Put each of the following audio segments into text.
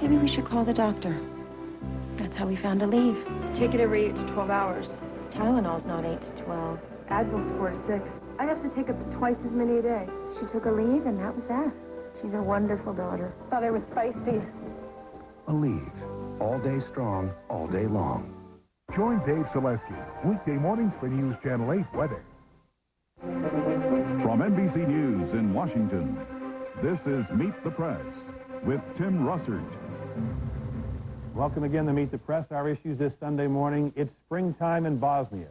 Maybe we should call the doctor. That's how we found a leave. Take it every 8 to 12 hours. Tylenol's not 8 to 12. Advil's 4 to 6. I have to take up to twice as many a day. She took a leave, and that was that. She's a wonderful daughter. Thought I was feisty. Aleve. All day strong, all day long. Join Dave Selesky weekday mornings for News Channel 8 weather. From NBC News in Washington, this is Meet the Press with Tim Russert. Welcome again to Meet the Press. Our issues this Sunday morning. It's springtime in Bosnia.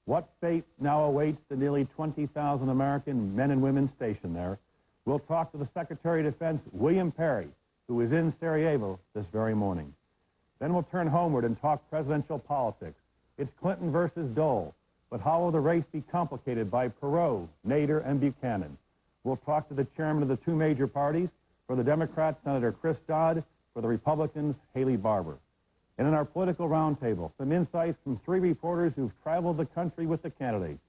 What fate now awaits the nearly 20,000 American men and women stationed there? We'll talk to the Secretary of Defense, William Perry, who is in Sarajevo this very morning. Then we'll turn homeward and talk presidential politics. It's Clinton versus Dole, but how will the race be complicated by Perot, Nader, and Buchanan? We'll talk to the chairman of the two major parties. For the Democrats, Senator Chris Dodd. For the Republicans, Haley Barbour. And in our political roundtable, some insights from three reporters who've traveled the country with the candidates.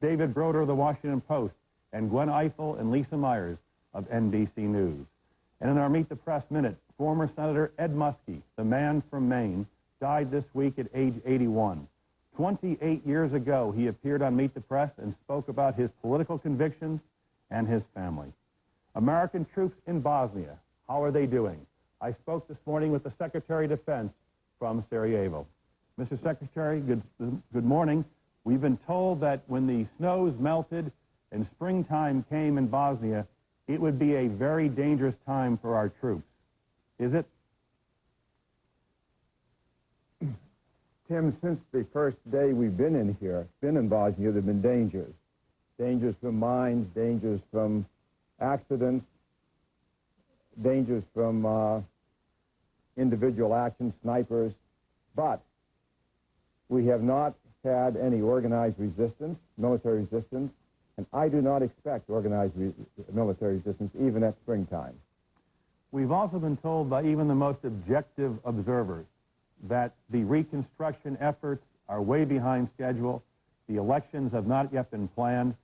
David Broder of the Washington Post, and Gwen Eiffel and Lisa Myers of NBC News. And in our Meet the Press Minute, former Senator Ed Muskie, the man from Maine, died this week at age 81. 28 years ago, he appeared on Meet the Press and spoke about his political convictions and his family. American troops in Bosnia, how are they doing? I spoke this morning with the Secretary of Defense from Sarajevo. Mr. Secretary, good morning. We've been told that when the snows melted and springtime came in Bosnia, it would be a very dangerous time for our troops. Is it? Tim, since the first day we've been in Bosnia, there have been dangers. Dangers from mines, dangers from accidents, dangers from individual action, snipers, but we have not had any organized resistance, military resistance, and I do not expect organized military resistance even at springtime. We've also been told by even the most objective observers that the reconstruction efforts are way behind schedule. The elections have not yet been planned.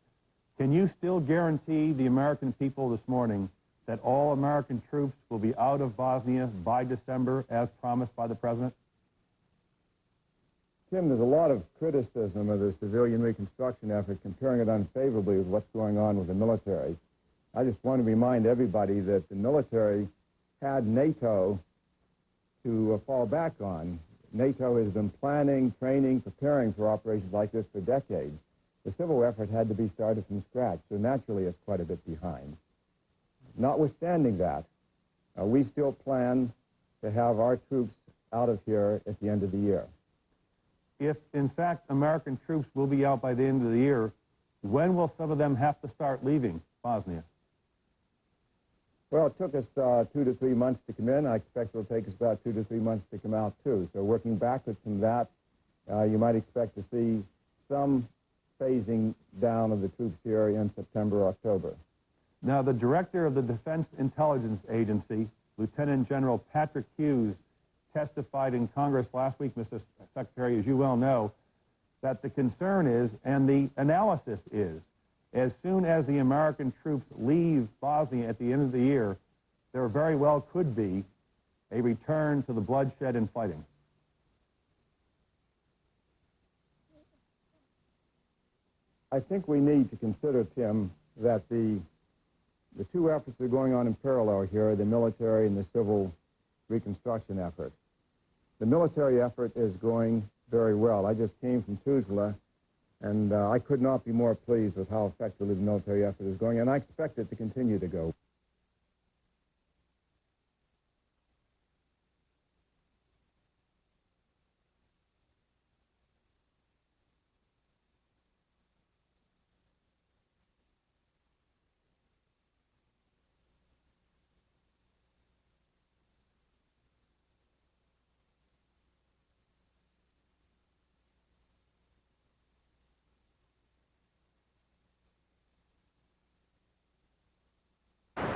Can you still guarantee the American people this morning that all American troops will be out of Bosnia by December, as promised by the President? Tim, there's a lot of criticism of the civilian reconstruction effort, comparing it unfavorably with what's going on with the military. I just want to remind everybody that the military had NATO to fall back on. NATO has been planning, training, preparing for operations like this for decades. The civil effort had to be started from scratch, so naturally it's quite a bit behind. Notwithstanding that, we still plan to have our troops out of here at the end of the year. If, in fact, American troops will be out by the end of the year, when will some of them have to start leaving Bosnia? Well, it took us 2 to 3 months to come in. I expect it'll take us about 2 to 3 months to come out, too. So working backwards from that, you might expect to see some phasing down of the troops here in September, October. Now, the director of the Defense Intelligence Agency, Lieutenant General Patrick Hughes, testified in Congress last week, Mr. Secretary, as you well know, that the concern is, and the analysis is, as soon as the American troops leave Bosnia at the end of the year, there very well could be a return to the bloodshed and fighting. I think we need to consider, Tim, that the two efforts that are going on in parallel here, the military and the civil reconstruction effort. The military effort is going very well. I just came from Tuzla, and I could not be more pleased with how effectively the military effort is going, and I expect it to continue to go.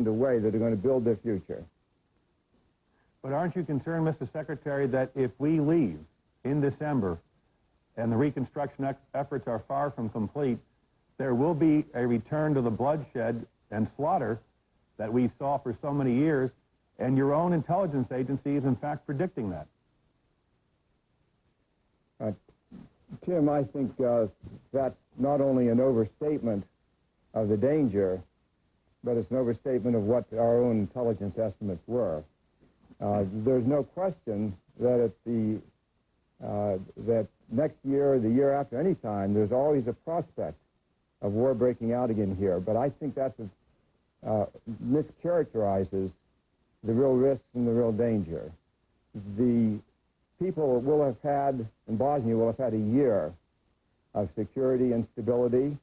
The way that are going to build their future. But aren't you concerned, Mr. Secretary, that if we leave in December and the reconstruction efforts are far from complete, there will be a return to the bloodshed and slaughter that we saw for so many years, And your own intelligence agency is, in fact, predicting that. Tim, I think that's not only an overstatement of the danger, but it's an overstatement of what our own intelligence estimates were. There's no question that that next year or the year after, any time, there's always a prospect of war breaking out again here. But I think that's mischaracterizes the real risks and the real danger. The people will have had, in Bosnia, will have had a year of security and stability.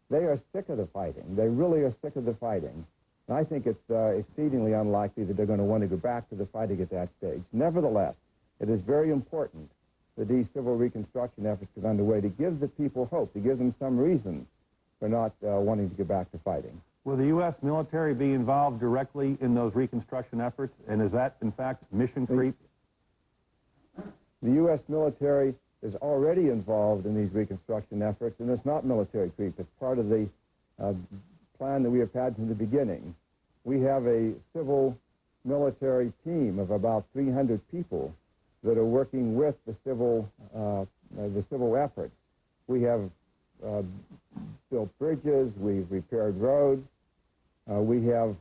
They are sick of the fighting. They really are sick of the fighting. And I think it's exceedingly unlikely that they're going to want to go back to the fighting at that stage. Nevertheless, it is very important that these civil reconstruction efforts get underway to give the people hope, to give them some reason for not wanting to get back to fighting. Will the U.S. military be involved directly in those reconstruction efforts? And is that, in fact, mission creep? The U.S. military is already involved in these reconstruction efforts, and it's not military creep. It's part of the plan that we have had from the beginning. We have a civil military team of about 300 people that are working with the civil efforts. We have built bridges, we've repaired roads, we have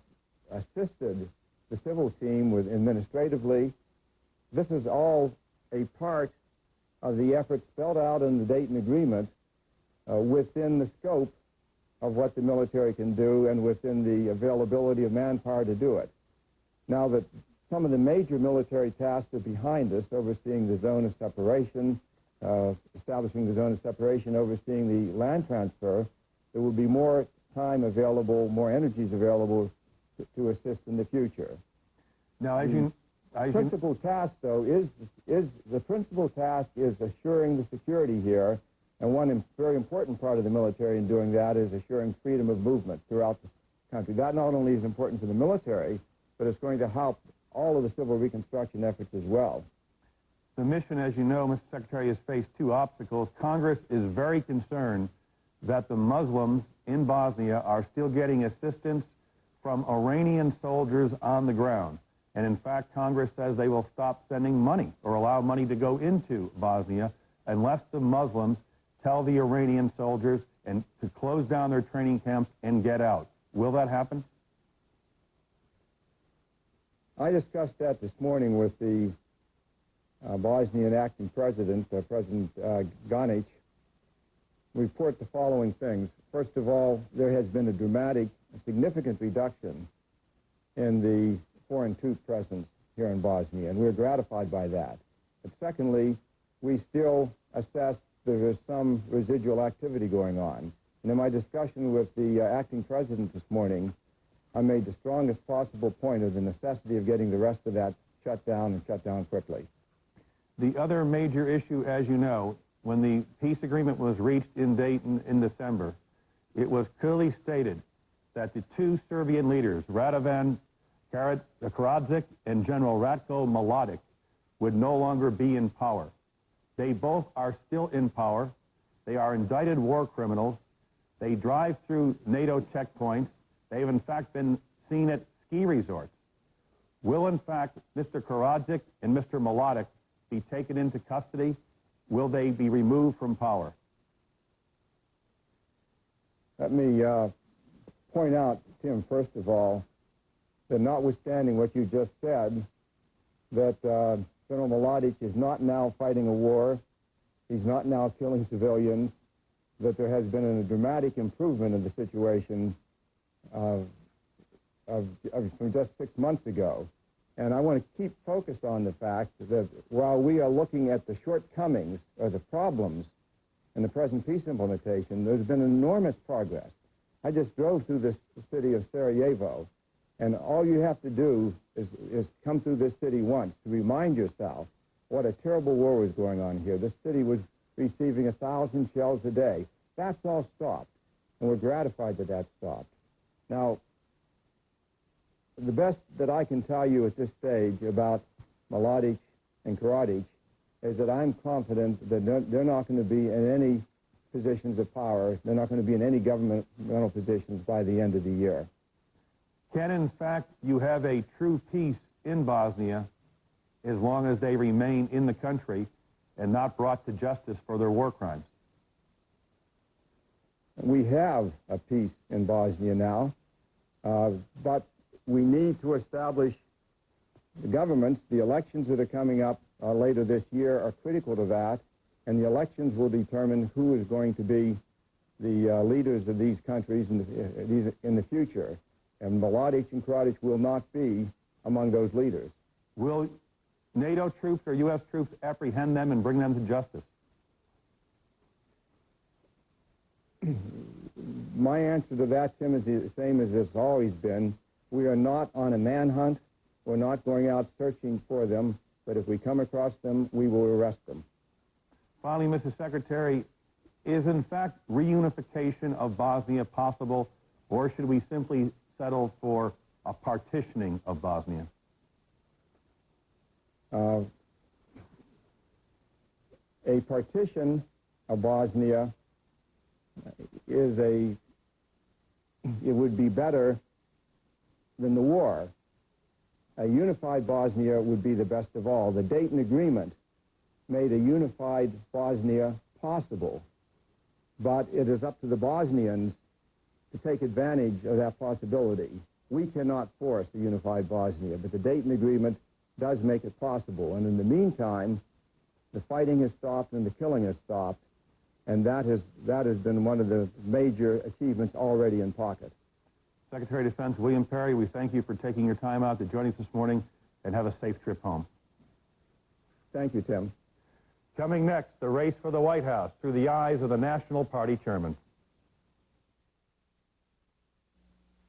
assisted the civil team with administratively. This is all a part of the effort spelled out in the Dayton Agreement within the scope of what the military can do and within the availability of manpower to do it. Now that some of the major military tasks are behind us, overseeing the zone of separation, establishing the zone of separation, overseeing the land transfer, there will be more time available, more energies available to assist in the future. Now, The principal task, though, is assuring the security here, and one very important part of the military in doing that is assuring freedom of movement throughout the country. That not only is important for the military, but it's going to help all of the civil reconstruction efforts as well. The mission, as you know, Mr. Secretary, has faced two obstacles. Congress is very concerned that the Muslims in Bosnia are still getting assistance from Iranian soldiers on the ground. And in fact, Congress says they will stop sending money or allow money to go into Bosnia unless the Muslims tell the Iranian soldiers and to close down their training camps and get out. Will that happen? I discussed that this morning with the Bosnian acting president, President Ganic. We report the following things. First of all, there has been a dramatic, significant reduction in the foreign troop presence here in Bosnia, and we're gratified by that. But secondly, we still assess there is some residual activity going on. And in my discussion with the acting president this morning, I made the strongest possible point of the necessity of getting the rest of that shut down and shut down quickly. The other major issue, as you know, when the peace agreement was reached in Dayton in December, it was clearly stated that the two Serbian leaders, Radovan Karadzic and General Ratko Mladic, would no longer be in power. They both are still in power. They are indicted war criminals. They drive through NATO checkpoints. They've, in fact, been seen at ski resorts. Will, in fact, Mr. Karadzic and Mr. Mladic be taken into custody? Will they be removed from power? Let me point out, Tim, first of all, that notwithstanding what you just said, that General Mladic is not now fighting a war, he's not now killing civilians, that there has been a dramatic improvement in the situation from just 6 months ago. And I want to keep focused on the fact that while we are looking at the shortcomings or the problems in the present peace implementation, there's been enormous progress. I just drove through this city of Sarajevo, and all you have to do is come through this city once to remind yourself what a terrible war was going on here. This city was receiving 1,000 shells a day. That's all stopped, and we're gratified that that stopped. Now, the best that I can tell you at this stage about Mladic and Karadzic is that I'm confident that they're not going to be in any positions of power. They're not going to be in any governmental positions by the end of the year. Can, in fact, you have a true peace in Bosnia as long as they remain in the country and not brought to justice for their war crimes? We have a peace in Bosnia now, but we need to establish the governments. The elections that are coming up later this year are critical to that, and the elections will determine who is going to be the leaders of these countries in the future. And Mladic and Kradic will not be among those leaders. Will NATO troops or U.S. troops apprehend them and bring them to justice? My answer to that, Tim, is the same as it's always been. We are not on a manhunt. We're not going out searching for them, but if we come across them, we will arrest them. Finally, Mr. Secretary, is in fact reunification of Bosnia possible, or should we simply settle for a partitioning of Bosnia? A partition of Bosnia it would be better than the war. A unified Bosnia would be the best of all. The Dayton Agreement made a unified Bosnia possible, but it is up to the Bosnians to take advantage of that possibility. We cannot force a unified Bosnia, but the Dayton Agreement does make it possible. And in the meantime, the fighting has stopped and the killing has stopped, and that has been one of the major achievements already in pocket. Secretary of Defense William Perry, we thank you for taking your time out to join us this morning, and have a safe trip home. Thank you, Tim. Coming next, the race for the White House through the eyes of the National Party chairman.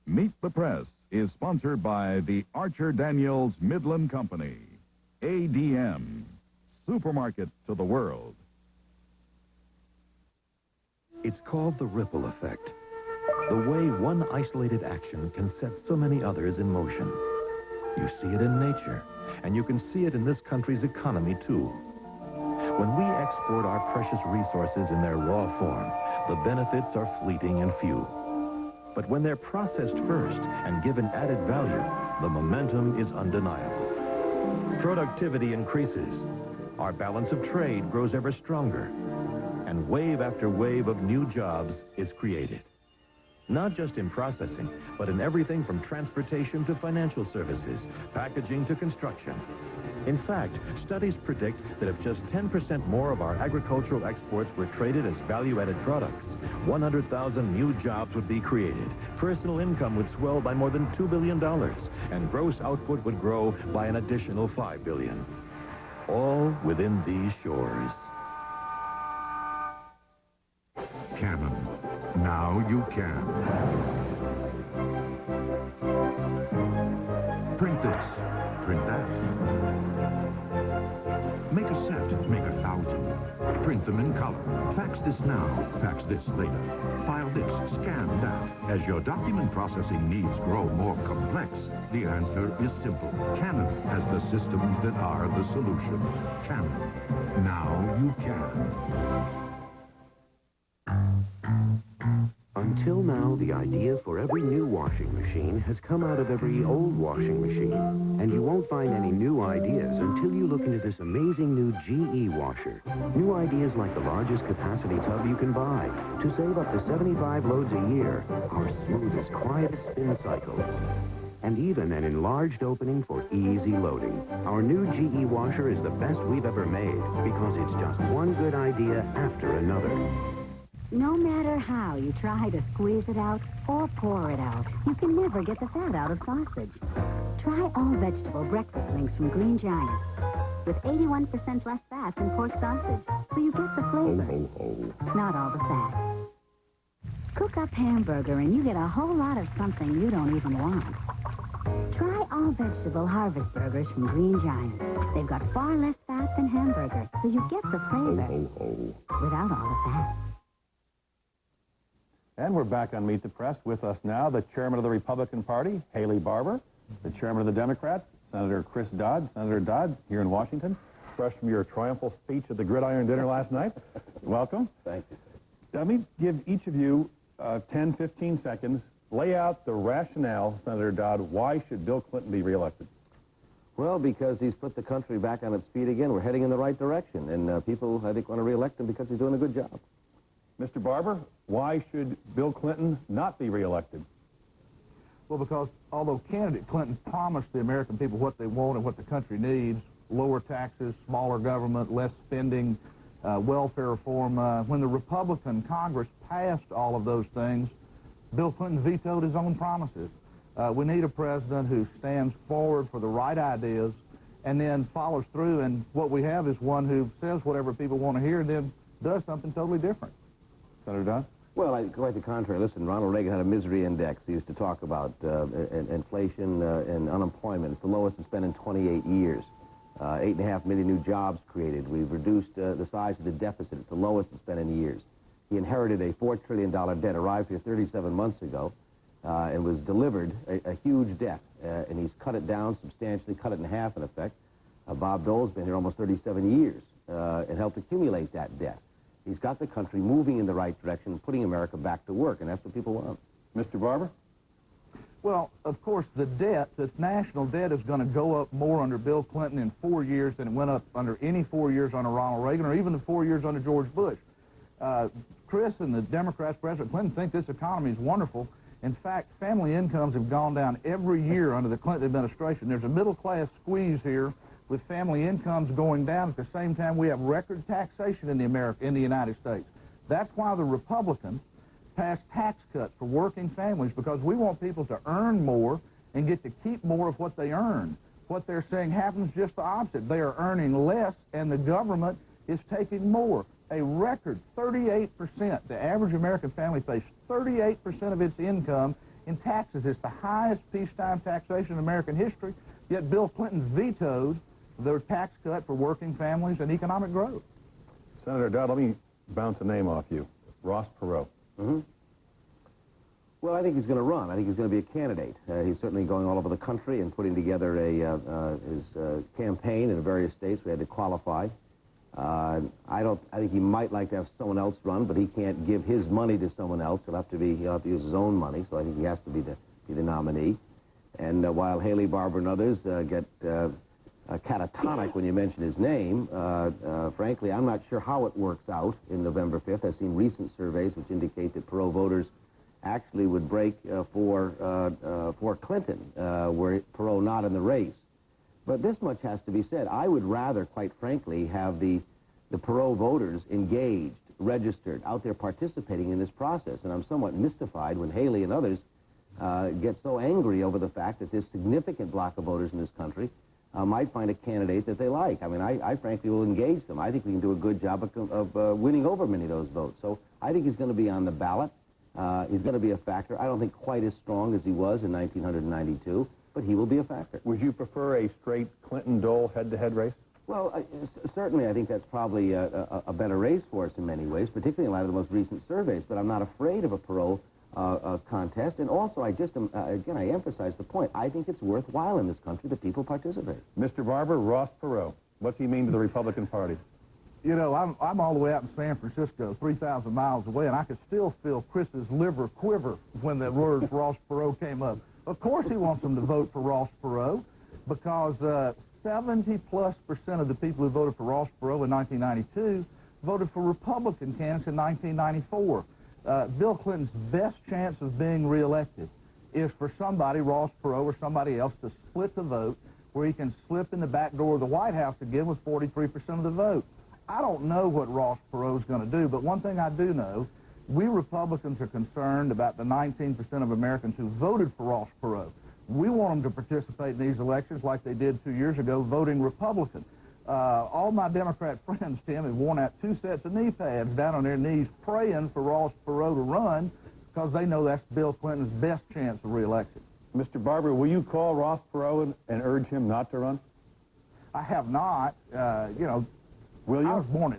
Meet the Press is sponsored by the Archer Daniels Midland Company. ADM, supermarket to the world. It's called the ripple effect. The way one isolated action can set so many others in motion. You see it in nature, and you can see it in this country's economy, too. When we export our precious resources in their raw form, the benefits are fleeting and few. But when they're processed first and given added value, the momentum is undeniable. Productivity increases. Our balance of trade grows ever stronger. And wave after wave of new jobs is created. Not just in processing, but in everything from transportation to financial services, packaging to construction. In fact, studies predict that if just 10% more of our agricultural exports were traded as value-added products, 100,000 new jobs would be created. Personal income would swell by more than $2 billion, and gross output would grow by an additional $5 billion. All within these shores. Canon. Now you can. Print this. Print that. Make a set. Make 1,000. Print them in color. Fax this now. Fax this later. File this. Scan that. As your document processing needs grow more complex, the answer is simple. Canon has the systems that are the solution. Canon. Now you can. Until now, the idea for every new washing machine has come out of every old washing machine. And you won't find any new ideas until you look into this amazing new GE washer. New ideas like the largest capacity tub you can buy to save up to 75 loads a year, our smoothest, quietest spin cycle, and even an enlarged opening for easy loading. Our new GE washer is the best we've ever made because it's just one good idea after another. No matter how you try to squeeze it out or pour it out, you can never get the fat out of sausage. Try all-vegetable breakfast links from Green Giant with 81% less fat than pork sausage, so you get the flavor, Ho, ho, ho. not all the fat. Cook up hamburger and you get a whole lot of something you don't even want. Try all-vegetable harvest burgers from Green Giant. They've got far less fat than hamburger, so you get the flavor Ho, ho, ho. without all the fat. And we're back on Meet the Press. With us now, the chairman of the Republican Party, Haley Barbour, the chairman of the Democrats, Senator Chris Dodd. Senator Dodd, here in Washington, fresh from your triumphal speech at the Gridiron Dinner last night. Welcome. Thank you. Let me give each of you 10, 15 seconds. Lay out the rationale, Senator Dodd, why should Bill Clinton be reelected? Well, because he's put the country back on its feet again. We're heading in the right direction, and people, I think, want to re-elect him because he's doing a good job. Mr. Barber, why should Bill Clinton not be reelected? Well, because although candidate Clinton promised the American people what they want and what the country needs, lower taxes, smaller government, less spending, welfare reform, when the Republican Congress passed all of those things, Bill Clinton vetoed his own promises. We need a president who stands forward for the right ideas and then follows through, and what we have is one who says whatever people want to hear and then does something totally different. Senator Dunn? Well, quite the contrary. Listen, Ronald Reagan had a misery index. He used to talk about inflation and unemployment. It's the lowest it's been in 28 years. 8.5 million new jobs created. We've reduced the size of the deficit. It's the lowest it's been in years. He inherited a $4 trillion debt, arrived here 37 months ago, and was delivered a huge debt. And he's cut it down substantially, cut it in half, in effect. Bob Dole's been here almost 37 years and helped accumulate that debt. He's got the country moving in the right direction and putting America back to work, and that's what people want. Mr. Barber? Well, of course, the national debt is going to go up more under Bill Clinton in 4 years than it went up under any 4 years under Ronald Reagan or even the 4 years under George Bush. Chris and the Democrats, President Clinton, think this economy is wonderful. In fact, family incomes have gone down every year under the Clinton administration. There's a middle-class squeeze here with family incomes going down. At the same time, we have record taxation in the United States. That's why the Republicans passed tax cuts for working families, because we want people to earn more and get to keep more of what they earn. What they're saying happens just the opposite. They are earning less, and the government is taking more. A record 38%. The average American family pays 38% of its income in taxes. It's the highest peacetime taxation in American history, yet Bill Clinton vetoed the tax cut for working families and economic growth. Senator Dodd, let me bounce a name off you. Ross Perot. Mm-hmm. Well, I think he's going to run. I think he's going to be a candidate. He's certainly going all over the country and putting together his campaign in various states. We had to qualify. I think he might like to have someone else run, but he can't give his money to someone else. He'll have to use his own money. So I think he has to be the nominee. And while Haley Barbour and others get catatonic when you mention his name, frankly, I'm not sure how it works out in November 5th. I've seen recent surveys which indicate that Perot voters actually would break for Clinton, were Perot not in the race. But this much has to be said. I would rather, quite frankly, have the Perot voters engaged, registered, out there participating in this process. And I'm somewhat mystified when Haley and others get so angry over the fact that this significant block of voters in this country might find a candidate that they like. I mean, I frankly will engage them. I think we can do a good job of winning over many of those votes. So I think he's going to be on the ballot. He's going to be a factor. I don't think quite as strong as he was in 1992, but he will be a factor. Would you prefer a straight Clinton-Dole head-to-head race? Well, certainly I think that's probably a better race for us in many ways, particularly in light of the most recent surveys, but I'm not afraid of a Perot contest. And also, again, I emphasize the point. I think it's worthwhile in this country that people participate. Mr. Barber, Ross Perot, what's he mean to the Republican Party? You know, I'm all the way out in San Francisco, 3,000 miles away, and I could still feel Chris's liver quiver when the word Ross Perot came up. Of course he wants them to vote for Ross Perot, because 70+% of the people who voted for Ross Perot in 1992 voted for Republican candidates in 1994. Bill Clinton's best chance of being reelected is for somebody, Ross Perot or somebody else, to split the vote where he can slip in the back door of the White House again with 43% of the vote. I don't know what Ross Perot's going to do, but one thing I do know, we Republicans are concerned about the 19% of Americans who voted for Ross Perot. We want them to participate in these elections like they did 2 years ago, voting Republican. All my Democrat friends, Tim, have worn out 2 sets of knee pads down on their knees praying for Ross Perot to run because they know that's Bill Clinton's best chance of re-election. Mr. Barber, will you call Ross Perot and urge him not to run? I have not. You know, will you? I was born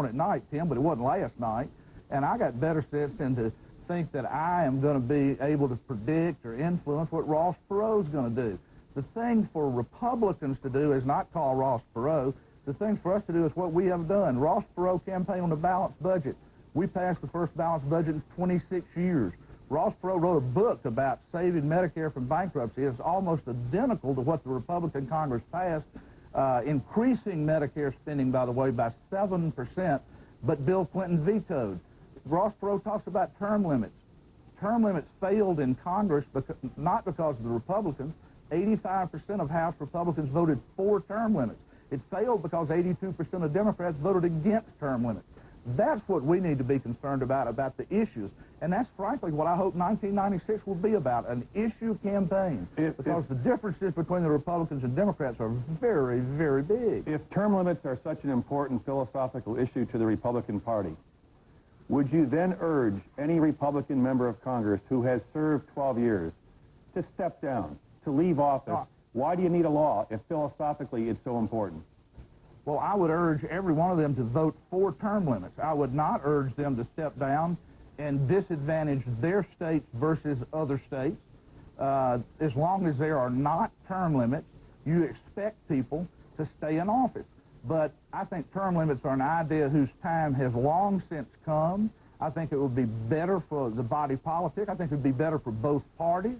at night, Tim, but it wasn't last night. And I got better sense than to think that I am going to be able to predict or influence what Ross Perot's going to do. The thing for Republicans to do is not call Ross Perot. The thing for us to do is what we have done. Ross Perot campaigned on a balanced budget. We passed the first balanced budget in 26 years. Ross Perot wrote a book about saving Medicare from bankruptcy. It's almost identical to what the Republican Congress passed, increasing Medicare spending, by the way, by 7%, but Bill Clinton vetoed. Ross Perot talks about term limits. Term limits failed in Congress, not because of the Republicans. 85% of House Republicans voted for term limits. It failed because 82% of Democrats voted against term limits. That's what we need to be concerned about the issues. And that's frankly what I hope 1996 will be about, an issue campaign. Because the differences between the Republicans and Democrats are very, very big. If term limits are such an important philosophical issue to the Republican Party, would you then urge any Republican member of Congress who has served 12 years to step down, to leave office? Why do you need a law if philosophically it's so important? Well, I would urge every one of them to vote for term limits. I would not urge them to step down and disadvantage their states versus other states. As long as there are not term limits, you expect people to stay in office. But I think term limits are an idea whose time has long since come. I think it would be better for the body politic. I think it would be better for both parties.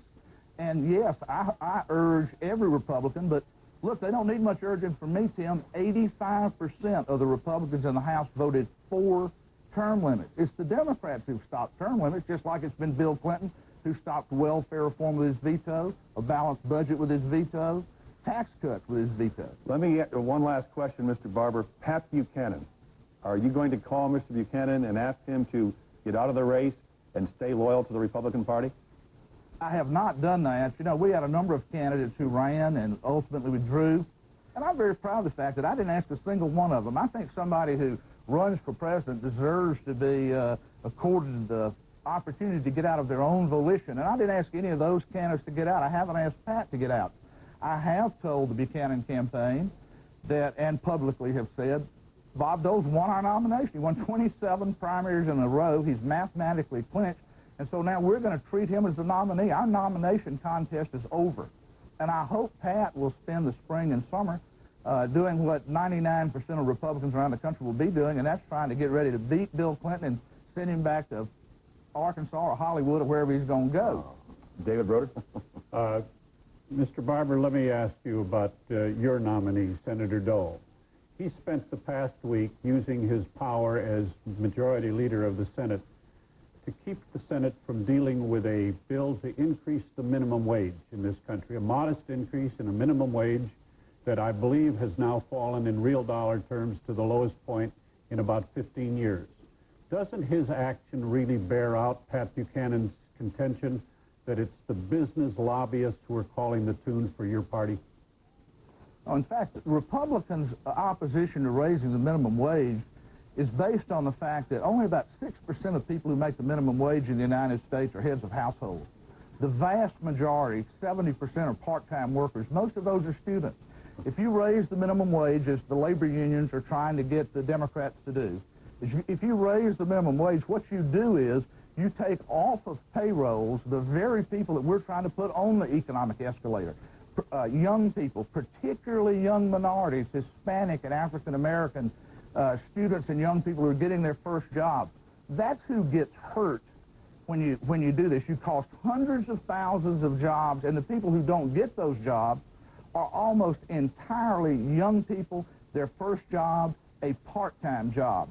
And yes, I urge every Republican, but look, they don't need much urging from me, Tim. 85% of the Republicans in the House voted for term limits. It's the Democrats who've stopped term limits, just like it's been Bill Clinton who stopped welfare reform with his veto, a balanced budget with his veto, tax cuts with his veto. Let me get one last question, Mr. Barber. Pat Buchanan, are you going to call Mr. Buchanan and ask him to get out of the race and stay loyal to the Republican Party? I have not done that. You know, we had a number of candidates who ran and ultimately withdrew, and I'm very proud of the fact that I didn't ask a single one of them. I think somebody who runs for president deserves to be accorded the opportunity to get out of their own volition, and I didn't ask any of those candidates to get out. I haven't asked Pat to get out. I have told the Buchanan campaign that, and publicly have said, Bob Dole's won our nomination. He won 27 primaries in a row. He's mathematically clinched. And so now we're going to treat him as the nominee. Our nomination contest is over. And I hope Pat will spend the spring and summer doing what 99% of Republicans around the country will be doing, and that's trying to get ready to beat Bill Clinton and send him back to Arkansas or Hollywood or wherever he's going to go. David Broder? Mr. Barber, let me ask you about your nominee, Senator Dole. He spent the past week using his power as majority leader of the Senate to keep the Senate from dealing with a bill to increase the minimum wage in this country, a modest increase in a minimum wage that I believe has now fallen in real dollar terms to the lowest point in about 15 years. Doesn't his action really bear out Pat Buchanan's contention that it's the business lobbyists who are calling the tune for your party? In fact, Republicans' opposition to raising the minimum wage is based on the fact that only about 6% of people who make the minimum wage in the United States are heads of households. The vast majority, 70%, are part-time workers. Most of those are students. If you raise the minimum wage, as the labor unions are trying to get the Democrats to do, if you raise the minimum wage, what you do is you take off of payrolls the very people that we're trying to put on the economic escalator. Young people, particularly young minorities, Hispanic and African-American students and young people who are getting their first job. That's who gets hurt when you do this. You cost hundreds of thousands of jobs, and the people who don't get those jobs are almost entirely young people, their first job, a part-time job.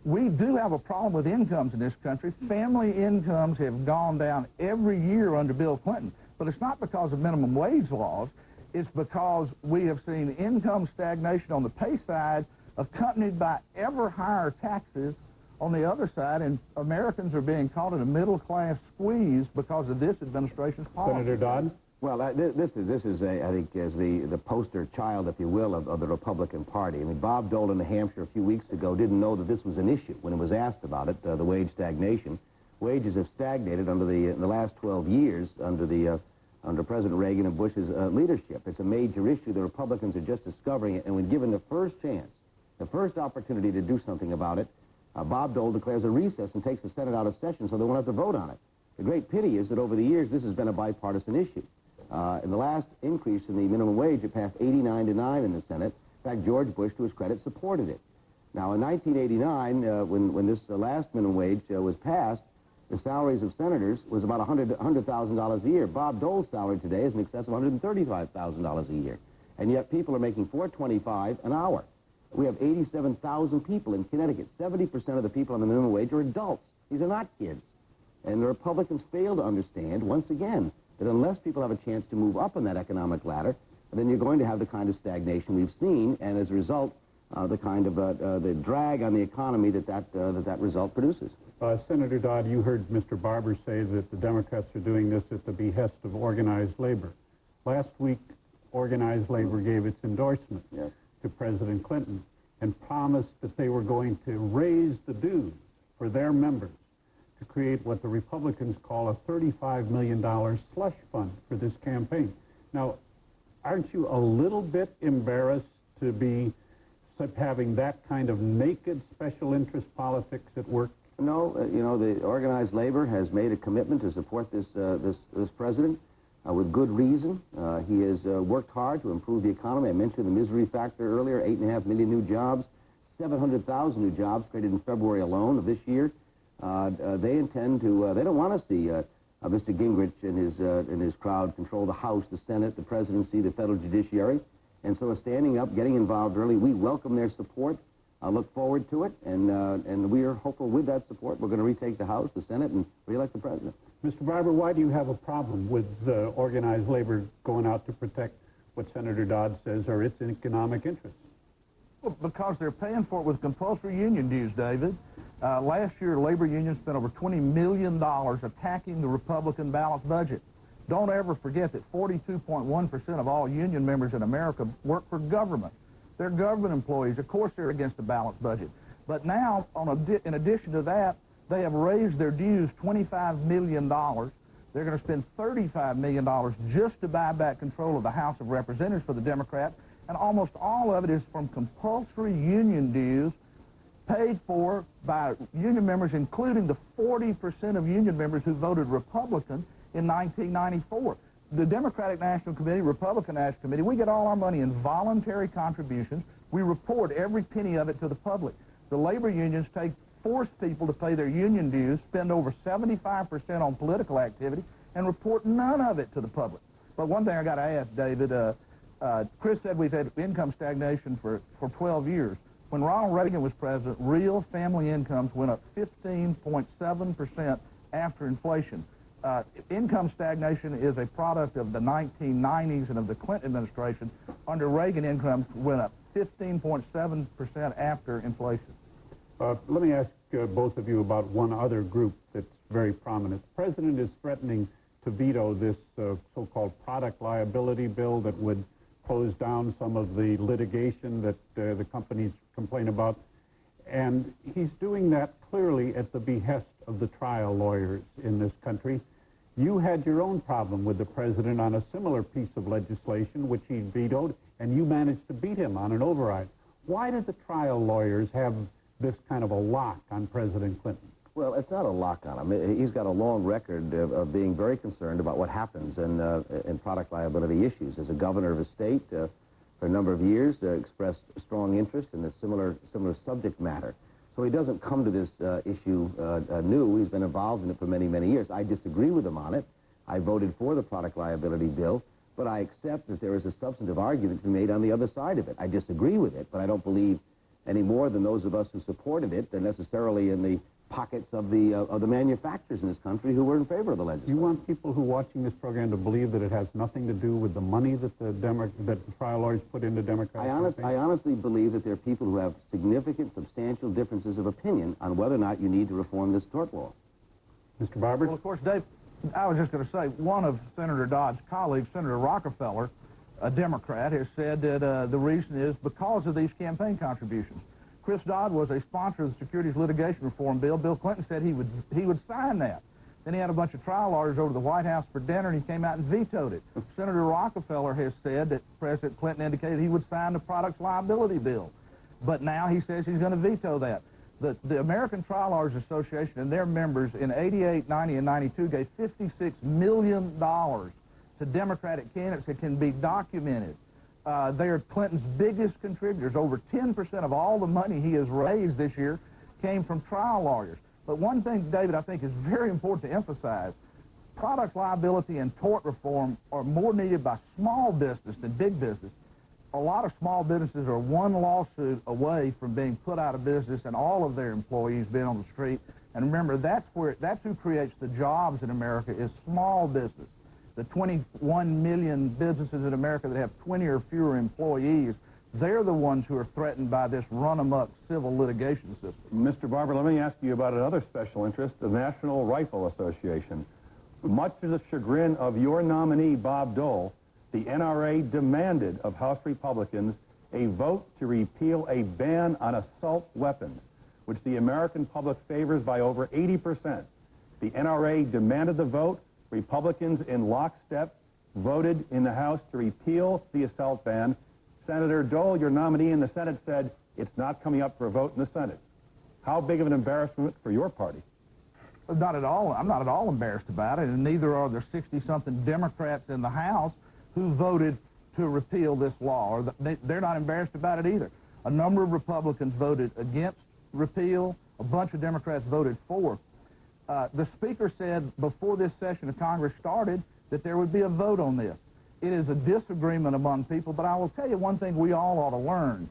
We do have a problem with incomes in this country. Family incomes have gone down every year under Bill Clinton, but it's not because of minimum wage laws. It's because we have seen income stagnation on the pay side accompanied by ever higher taxes on the other side, and Americans are being caught in a middle-class squeeze because of this administration's policy. Senator Dodd? Well, this is I think, is the poster child, if you will, of the Republican Party. I mean, Bob Dole in New Hampshire a few weeks ago didn't know that this was an issue when it was asked about it, the wage stagnation. Wages have stagnated under in the last 12 years under President Reagan and Bush's leadership. It's a major issue. The Republicans are just discovering it, and when given the first chance, the first opportunity to do something about it, Bob Dole declares a recess and takes the Senate out of session so they won't have to vote on it. The great pity is that over the years, this has been a bipartisan issue. In the last increase in the minimum wage, it passed 89-9 in the Senate. In fact, George Bush, to his credit, supported it. Now, in 1989, when this last minimum wage was passed, The salaries of senators was about $100,000 a year. Bob Dole's salary today is in excess of $135,000 a year. And yet people are making $4.25 an hour. We have 87,000 people in Connecticut. 70% of the people on the minimum wage are adults. These are not kids. And the Republicans fail to understand, once again, that unless people have a chance to move up on that economic ladder, then you're going to have the kind of stagnation we've seen, and as a result, the kind of the drag on the economy that result produces. Senator Dodd, you heard Mr. Barber say that the Democrats are doing this at the behest of organized labor. Last week, organized labor gave its endorsement to President Clinton and promised that they were going to raise the dues for their members to create what the Republicans call a $35 million slush fund for this campaign. Now, aren't you a little bit embarrassed to be having that kind of naked special interest politics at work? No, you know, the organized labor has made a commitment to support this president with good reason. He has worked hard to improve the economy. I mentioned the misery factor earlier, 8.5 million new jobs, 700,000 new jobs created in February alone of this year. They intend to, they don't want to see Mr. Gingrich and his crowd control the House, the Senate, the presidency, the federal judiciary. And so standing up, getting involved early, we welcome their support. I look forward to it, and we are hopeful with that support we're going to retake the House, the Senate, and reelect the president. Mr. Barber, why do you have a problem with organized labor going out to protect what Senator Dodd says are its economic interests? Well, because they're paying for it with compulsory union dues, David. Last year, labor unions spent over $20 million attacking the Republican balanced budget. Don't ever forget that 42.1% of all union members in America work for government. They're government employees. Of course, they're against the balanced budget. But now, in addition to that, they have raised their dues $25 million. They're going to spend $35 million just to buy back control of the House of Representatives for the Democrats. And almost all of it is from compulsory union dues paid for by union members, including the 40% of union members who voted Republican in 1994. The Democratic National Committee, Republican National Committee, we get all our money in voluntary contributions. We report every penny of it to the public. The labor unions force people to pay their union dues, spend over 75% on political activity, and report none of it to the public. But one thing I got to ask, David, Chris said we've had income stagnation for 12 years. When Ronald Reagan was president, real family incomes went up 15.7% after inflation. Income stagnation is a product of the 1990s and of the Clinton administration. Under Reagan, incomes went up 15.7% after inflation. Let me ask both of you about one other group that's very prominent. The president is threatening to veto this so-called product liability bill that would close down some of the litigation that the companies complain about. And he's doing that clearly at the behest of the trial lawyers in this country. You had your own problem with the president on a similar piece of legislation, which he vetoed, and you managed to beat him on an override. Why did the trial lawyers have this kind of a lock on President Clinton? Well, it's not a lock on him. He's got a long record of being very concerned about what happens in product liability issues. As a governor of a state for a number of years, expressed strong interest in a similar subject matter. So he doesn't come to this issue new. He's been involved in it for many, many years. I disagree with him on it. I voted for the product liability bill, but I accept that there is a substantive argument to be made on the other side of it. I disagree with it, but I don't believe any more than those of us who supported it than necessarily in the pockets of the manufacturers in this country who were in favor of the legislation. You want people who are watching this program to believe that it has nothing to do with the money that the trial lawyers put into Democrats? I honestly believe that there are people who have significant, substantial differences of opinion on whether or not you need to reform this tort law. Mr. Barber? Well, of course, Dave, I was just going to say, one of Senator Dodd's colleagues, Senator Rockefeller, a Democrat, has said that the reason is because of these campaign contributions. Chris Dodd was a sponsor of the Securities Litigation Reform Bill. Bill Clinton said he would sign that. Then he had a bunch of trial lawyers over to the White House for dinner, and he came out and vetoed it. Senator Rockefeller has said that President Clinton indicated he would sign the Products Liability Bill. But now he says he's going to veto that. The American Trial Lawyers Association and their members in 88, 90, and 92 gave $56 million to Democratic candidates that can be documented. They are Clinton's biggest contributors. Over 10% of all the money he has raised this year came from trial lawyers. But one thing, David, I think is very important to emphasize, product liability and tort reform are more needed by small business than big business. A lot of small businesses are one lawsuit away from being put out of business and all of their employees being on the street. And remember, that's who creates the jobs in America is small business. The 21 million businesses in America that have 20 or fewer employees, they're the ones who are threatened by this run-amok civil litigation system. Mr. Barber, let me ask you about another special interest, the National Rifle Association. Much to the chagrin of your nominee, Bob Dole, the NRA demanded of House Republicans a vote to repeal a ban on assault weapons, which the American public favors by over 80%. The NRA demanded the vote. Republicans in lockstep voted in the House to repeal the assault ban. Senator Dole, your nominee in the Senate, said it's not coming up for a vote in the Senate. How big of an embarrassment for your party? Not at all. I'm not at all embarrassed about it, and neither are the 60-something Democrats in the House who voted to repeal this law. Or they're not embarrassed about it either. A number of Republicans voted against repeal. A bunch of Democrats voted for. The Speaker said before this session of Congress started that there would be a vote on this. It is a disagreement among people, but I will tell you one thing we all ought to learn.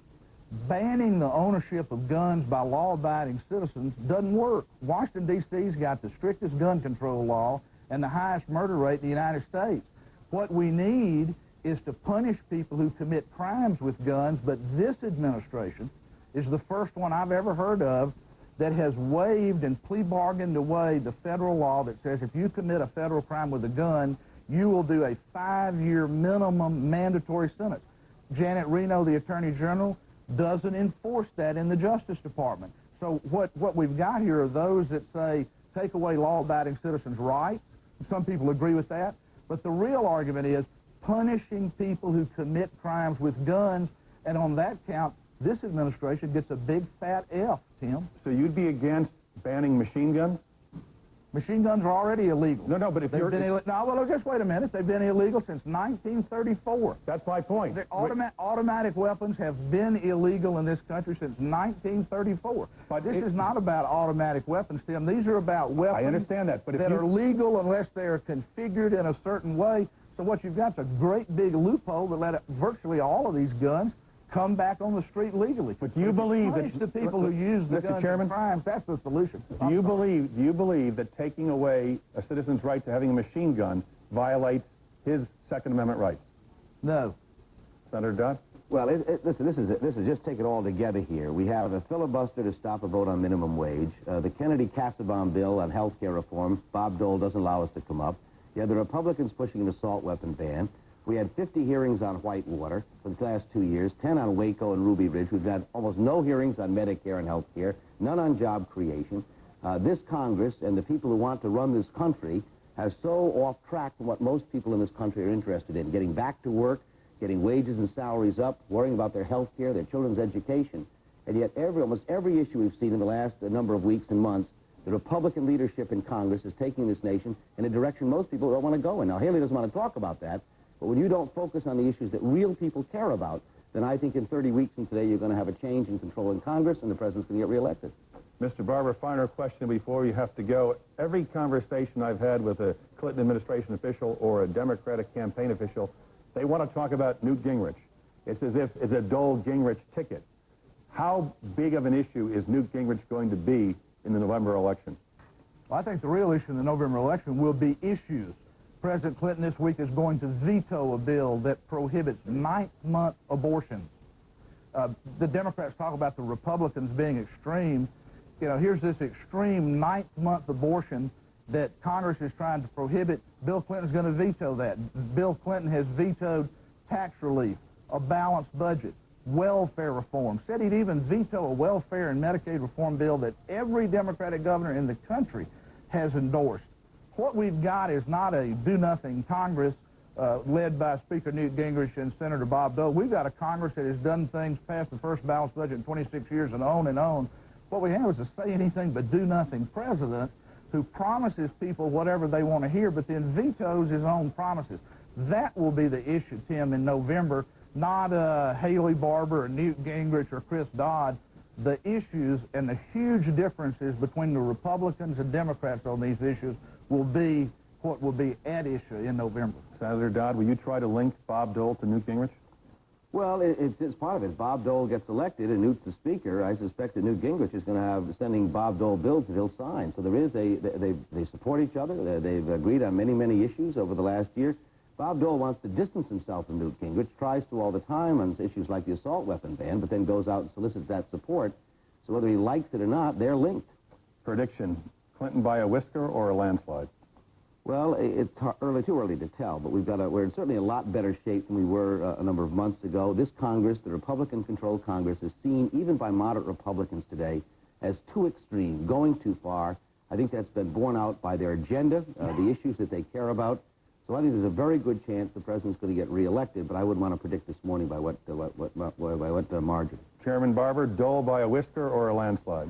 Banning the ownership of guns by law-abiding citizens doesn't work. Washington, D.C.'s got the strictest gun control law and the highest murder rate in the United States. What we need is to punish people who commit crimes with guns, but this administration is the first one I've ever heard of that has waived and plea bargained away the federal law that says if you commit a federal crime with a gun, you will do a 5-year minimum mandatory sentence. Janet Reno, the Attorney General, doesn't enforce that in the Justice Department. So what we've got here are those that say take away law-abiding citizens' rights. Some people agree with that. But the real argument is punishing people who commit crimes with guns, and on that count, this administration gets a big fat F, Tim. So you'd be against banning machine guns? Machine guns are already illegal. No, but if they've you're... been no, well, just wait a minute. They've been illegal since 1934. That's my point. Automatic weapons have been illegal in this country since 1934. But this is not about automatic weapons, Tim. These are about weapons I understand that, but if that are legal unless they are configured in a certain way. So what you've got is a great big loophole that let virtually all of these guns come back on the street legally. But do you believe that the people who use the guns in crimes, that's the solution. Do you believe that taking away a citizen's right to having a machine gun violates his Second Amendment rights? No. Senator Dodd? Well, listen, this is just take it all together here. We have a filibuster to stop a vote on minimum wage. The Kennedy-Kassebaum bill on health care reform, Bob Dole doesn't allow us to come up. You have the Republicans pushing an assault weapon ban. We had 50 hearings on Whitewater for the last 2 years, 10 on Waco and Ruby Ridge. We've had almost no hearings on Medicare and health care, none on job creation. This Congress and the people who want to run this country have so off track from what most people in this country are interested in, getting back to work, getting wages and salaries up, worrying about their health care, their children's education. And yet almost every issue we've seen in the last number of weeks and months, the Republican leadership in Congress is taking this nation in a direction most people don't want to go in. Now, Haley doesn't want to talk about that, but when you don't focus on the issues that real people care about, then I think in 30 weeks from today you're going to have a change in control in Congress and the president's going to get reelected. Mr. Barber, final question before you have to go. Every conversation I've had with a Clinton administration official or a Democratic campaign official, they want to talk about Newt Gingrich. It's as if it's a Dole-Gingrich ticket. How big of an issue is Newt Gingrich going to be in the November election? Well, I think the real issue in the November election will be issues. President Clinton this week is going to veto a bill that prohibits 9th-month abortions. The Democrats talk about the Republicans being extreme. You know, here's this extreme 9th-month abortion that Congress is trying to prohibit. Bill Clinton's going to veto that. Bill Clinton has vetoed tax relief, a balanced budget, welfare reform, said he'd even veto a welfare and Medicaid reform bill that every Democratic governor in the country has endorsed. What we've got is not a do-nothing Congress led by Speaker Newt Gingrich and Senator Bob Dole. We've got a Congress that has done things past the first balanced budget in 26 years and on and on. What we have is a say-anything-but-do-nothing president who promises people whatever they want to hear, but then vetoes his own promises. That will be the issue, Tim, in November, not Haley Barbour or Newt Gingrich or Chris Dodd. the issues and the huge differences between the Republicans and Democrats on these issues will be what will be at issue in November. Senator Dodd, will you try to link Bob Dole to Newt Gingrich? Well, it's part of it. Bob Dole gets elected and Newt's the speaker. I suspect that Newt Gingrich is going to have sending Bob Dole bills that he'll sign. So there is they support each other. They've agreed on many, many issues over the last year. Bob Dole wants to distance himself from Newt Gingrich, tries to all the time on issues like the assault weapon ban, but then goes out and solicits that support. So whether he likes it or not, they're linked. Prediction, Clinton by a whisker or a landslide? Well, it's too early to tell, but we're in certainly a lot better shape than we were a number of months ago. This Congress, the Republican-controlled Congress, is seen, even by moderate Republicans today, as too extreme, going too far. I think that's been borne out by their agenda, the issues that they care about. So I think there's a very good chance the president's going to get reelected, but I wouldn't want to predict this morning by what margin. Chairman Barber, Dole by a whisker or a landslide?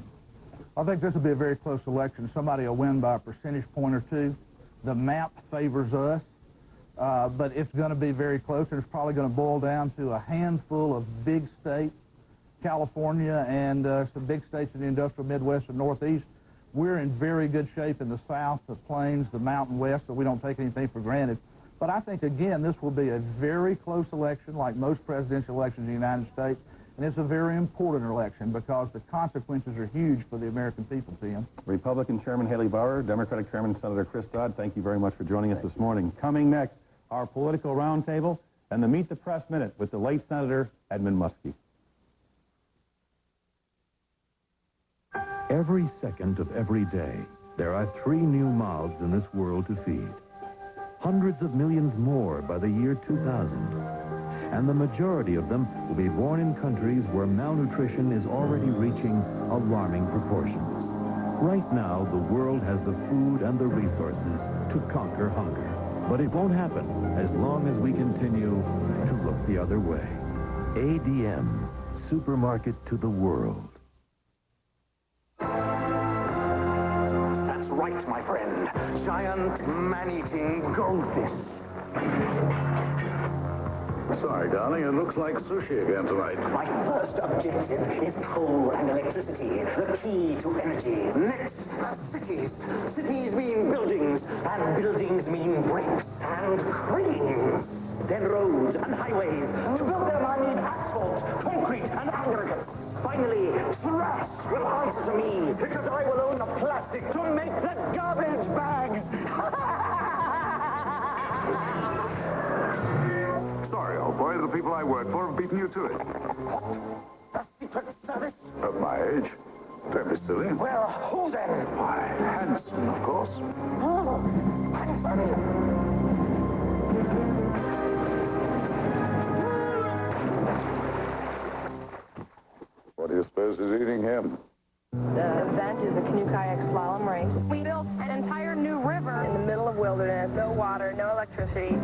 I think this will be a very close election. Somebody will win by a percentage point or two. The map favors us, but it's going to be very close, and it's probably going to boil down to a handful of big states, California and some big states in the industrial Midwest and Northeast. We're in very good shape in the South, the Plains, the Mountain West, so we don't take anything for granted. But I think, again, this will be a very close election, like most presidential elections in the United States, and it's a very important election because the consequences are huge for the American people, Tim. Republican Chairman Haley Barbour, Democratic Chairman Senator Chris Dodd, thank you very much for joining us this morning. Coming next, our political roundtable and the Meet the Press Minute with the late Senator Edmund Muskie. Every second of every day, there are 3 new mouths in this world to feed. Hundreds of millions more by the year 2000. And the majority of them will be born in countries where malnutrition is already reaching alarming proportions. Right now, the world has the food and the resources to conquer hunger. But it won't happen as long as we continue to look the other way. ADM, supermarket to the world. That's right, my friend. Giant man-eating goldfish. Sorry, darling, it looks like sushi again tonight. My first objective is coal and electricity, the key to energy. Next, cities. Cities mean buildings, and buildings mean bricks and cranes. Then roads and highways. To build them, I need asphalt, concrete, and aggregates. Finally, trash will answer to me, because I will own the plastic to make the garbage bags. Sorry, old boy, the people I work for have beaten you to it. The Secret Service? At my age. Don't be silly. Well, who then? Why, Hanson, of course. Oh, Hanson. What do you suppose is eating him? The event is the canoe kayak slalom race. We built an entire new river in the middle of wilderness. No water, no electricity.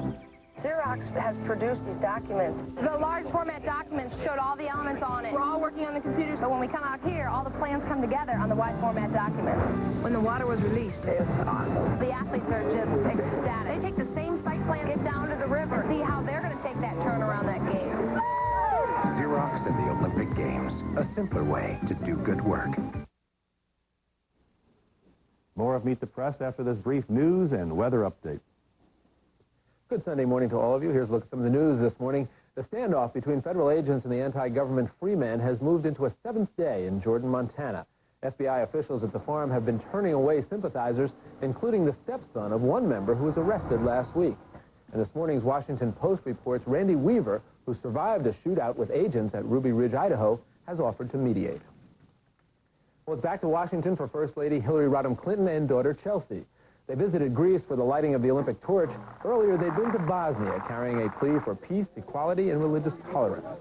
Xerox has produced these documents. The large format documents showed all the elements on it. We're all working on the computer, so when we come out here, all the plans come together on the wide format documents. When the water was released, it was awesome. The athletes are just ecstatic. They take the same site plan, get down to the river, see how they're going to take that turn around that game. Xerox and the Olympic Games, a simpler way to do good work. More of Meet the Press after this brief news and weather update. Good Sunday morning to all of you. Here's a look at some of the news this morning. The standoff between federal agents and the anti-government free men has moved into a 7th day in Jordan, Montana. FBI officials at the farm have been turning away sympathizers, including the stepson of one member who was arrested last week. And this morning's Washington Post reports Randy Weaver, who survived a shootout with agents at Ruby Ridge, Idaho, has offered to mediate. Well, it's back to Washington for First Lady Hillary Rodham Clinton and daughter Chelsea. They visited Greece for the lighting of the Olympic torch. Earlier, they'd been to Bosnia, carrying a plea for peace, equality, and religious tolerance.